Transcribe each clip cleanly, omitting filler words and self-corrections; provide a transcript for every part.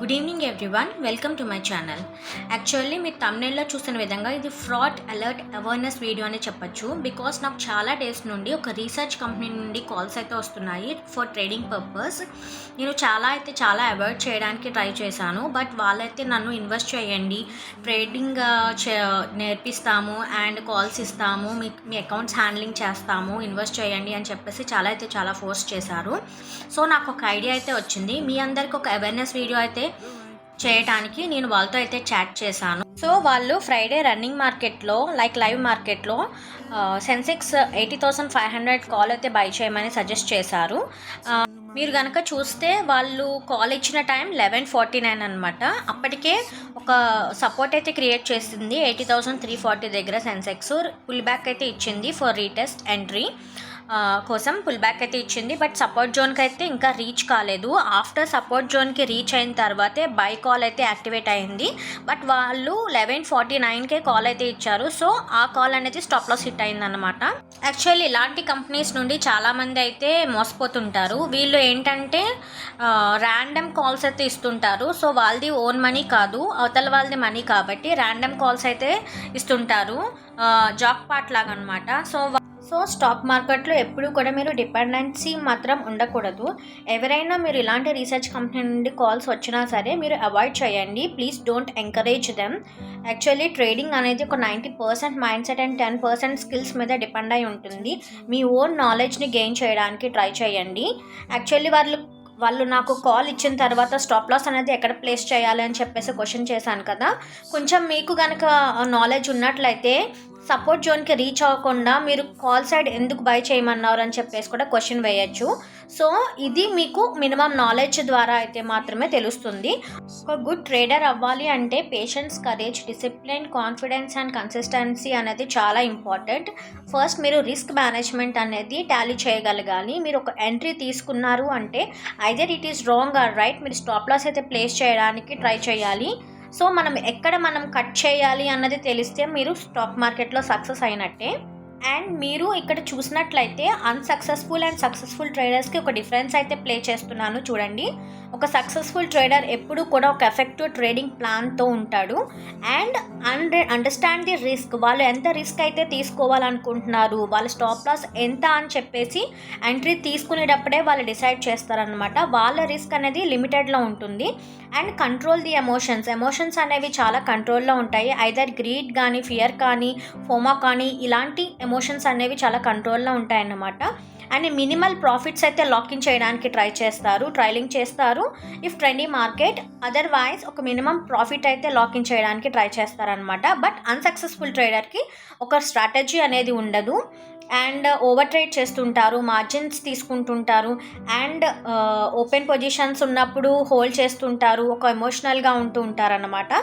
Good evening everyone, welcome to my channel. Actually మీరు తమ్నెయిల్లో చూసిన విధంగా ఇది ఫ్రాడ్ అలర్ట్ అవేర్నెస్ వీడియో అని చెప్పొచ్చు. బికాస్ నాకు చాలా డేస్ నుండి ఒక రీసెర్చ్ కంపెనీ నుండి కాల్స్ అయితే వస్తున్నాయి ఫర్ ట్రేడింగ్ పర్పస్. నేను చాలా అవాయిడ్ చేయడానికి ట్రై చేశాను. బట్ వాళ్ళైతే నన్ను ఇన్వెస్ట్ చేయండి, ట్రేడింగ్ నేర్పిస్తాము అండ్ కాల్స్ ఇస్తాము, మీ అకౌంట్స్ హ్యాండ్లింగ్ చేస్తాము, ఇన్వెస్ట్ చేయండి అని చెప్పేసి చాలా ఫోర్స్ చేశారు. సో నాకు ఒక ఐడియా అయితే వచ్చింది. మీ అందరికి ఒక అవేర్నెస్ వీడియో అయితే చేయడానికి నేను వాళ్ళతో అయితే చాట్ చేశాను. సో వాళ్ళు ఫ్రైడే రన్నింగ్ మార్కెట్లో లైవ్ మార్కెట్లో సెన్సెక్స్ 80,500 కాల్ అయితే బై చేయమని సజెస్ట్ చేశారు. మీరు కనుక చూస్తే వాళ్ళు కాల్ ఇచ్చిన టైం 11:49 అనమాట. అప్పటికే ఒక సపోర్ట్ అయితే క్రియేట్ చేసింది 80,340 దగ్గర. సెన్సెక్స్ పుల్ బ్యాక్ అయితే ఇచ్చింది ఫర్ రీటెస్ట్ ఎంట్రీ కోసం పుల్ బ్యాక్ అయితే ఇచ్చింది. బట్ సపోర్ట్ జోన్కి అయితే ఇంకా రీచ్ కాలేదు. ఆఫ్టర్ సపోర్ట్ జోన్కి రీచ్ అయిన తర్వాతే బై కాల్ అయితే యాక్టివేట్ అయింది. బట్ వాళ్ళు 11:49కే కాల్ అయితే ఇచ్చారు. సో ఆ కాల్ అనేది స్టాప్ లాస్ హిట్ అయిందనమాట. యాక్చువల్లీ ఇలాంటి కంపెనీస్ నుండి చాలామంది అయితే మోసపోతుంటారు. వీళ్ళు ఏంటంటే ర్యాండమ్ కాల్స్ అయితే ఇస్తుంటారు. సో వాళ్ళది ఓన్ మనీ కాదు, అవతల వాళ్ళది మనీ కాబట్టి ర్యాండమ్ కాల్స్ అయితే ఇస్తుంటారు, జాక్ పాట్ లాగా అనమాట. సో స్టాక్ మార్కెట్లో ఎప్పుడు కూడా మీరు డిపెండెన్సీ మాత్రం ఉండకూడదు. ఎవరైనా మీరు ఇలాంటి రీసెర్చ్ కంపెనీ నుండి కాల్స్ వచ్చినా సరే మీరు అవాయిడ్ చేయండి. Please don't encourage them. Actually trading అనేది ఒక 90% మైండ్ సెట్ అండ్ 10% స్కిల్స్ మీద డిపెండ్ అయి ఉంటుంది. మీ ఓన్ నాలెడ్జ్ని గెయిన్ చేయడానికి ట్రై చేయండి. యాక్చువల్లీ వాళ్ళు నాకు కాల్ ఇచ్చిన తర్వాత స్టాప్ లాస్ అనేది ఎక్కడ ప్లేస్ చేయాలి అని చెప్పేసి క్వశ్చన్ చేశాను కదా. కొంచెం మీకు కనుక నాలెడ్జ్ ఉన్నట్లయితే సపోర్ట్ జోన్కి రీచ్ అవ్వకుండా మీరు కాల్ సైడ్ ఎందుకు బై చేయమన్నారు అని చెప్పేసి కూడా క్వశ్చన్ వేయచ్చు. సో ఇది మీకు మినిమం నాలెడ్జ్ ద్వారా అయితే మాత్రమే తెలుస్తుంది. ఒక గుడ్ ట్రేడర్ అవ్వాలి అంటే patience, courage, discipline, confidence and consistency అనేది చాలా ఇంపార్టెంట్. ఫస్ట్ మీరు రిస్క్ మేనేజ్మెంట్ అనేది టాలీ చేయగలగాలి. మీరు ఒక ఎంట్రీ తీసుకున్నారు అంటే either it is wrong or right, మీరు స్టాప్ లాస్ అయితే ప్లేస్ చేయడానికి ట్రై చేయాలి. సో ఎక్కడ మనం కట్ చేయాలి అన్నది తెలిస్తే మీరు స్టాక్ మార్కెట్లో సక్సెస్ అయినట్టే. అండ్ మీరు ఇక్కడ చూసినట్లయితే అన్సక్సెస్ఫుల్ అండ్ సక్సెస్ఫుల్ ట్రేడర్స్కి ఒక డిఫరెన్స్ అయితే ప్లే చేస్తున్నాను చూడండి. ఒక సక్సెస్ఫుల్ ట్రేడర్ ఎప్పుడు కూడా ఒక ఎఫెక్టివ్ ట్రేడింగ్ ప్లాన్తో ఉంటాడు అండ్ అండర్స్టాండ్ ది రిస్క్. వాళ్ళు ఎంత రిస్క్ అయితే తీసుకోవాలనుకుంటున్నారు, వాళ్ళ స్టాప్ లాస్ ఎంత అని చెప్పేసి ఎంట్రీ తీసుకునేటప్పుడే వాళ్ళు డిసైడ్ చేస్తారనమాట. వాళ్ళ రిస్క్ అనేది లిమిటెడ్లో ఉంటుంది. అండ్ కంట్రోల్ ది ఎమోషన్స్ అనేవి చాలా కంట్రోల్లో ఉంటాయి. ఐదర్ గ్రీడ్ కానీ, ఫియర్ కానీ, ఫోమా కానీ, ఇలాంటి ఎమోషన్స్ అనేవి చాలా కంట్రోల్లో ఉంటాయన్నమాట. అండ్ మినిమల్ ప్రాఫిట్స్ అయితే లాకిన్ చేయడానికి ట్రైలింగ్ చేస్తారు ఇఫ్ ట్రెండీ మార్కెట్. అదర్వైజ్ ఒక మినిమం ప్రాఫిట్ అయితే లాకిన్ చేయడానికి ట్రై చేస్తారనమాట. బట్ అన్సక్సెస్ఫుల్ ట్రేడర్కి ఒక స్ట్రాటజీ అనేది ఉండదు అండ్ ఓవర్ ట్రేడ్ చేస్తుంటారు, మార్జిన్స్ తీసుకుంటుంటారు అండ్ ఓపెన్ పొజిషన్స్ ఉన్నప్పుడు హోల్డ్ చేస్తుంటారు, ఒక ఎమోషనల్గా ఉంటూ ఉంటారన్నమాట.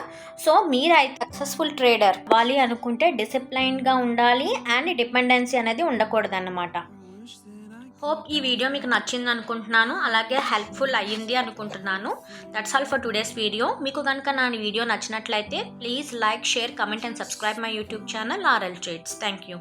సో మీరైతే సక్సెస్ఫుల్ ట్రేడర్ అవ్వాలి అనుకుంటే డిసిప్లైన్గా ఉండాలి అండ్ డిపెండెన్సీ అనేది ఉండకూడదు అన్నమాట. హోప్ ఈ వీడియో మీకు నచ్చింది అనుకుంటున్నాను, అలాగే హెల్ప్ఫుల్ అయ్యింది అనుకుంటున్నాను. That's all for today's video. మీకు కనుక నా వీడియో నచ్చినట్లయితే please like, share, comment and subscribe my YouTube channel RL Trades. Thank you.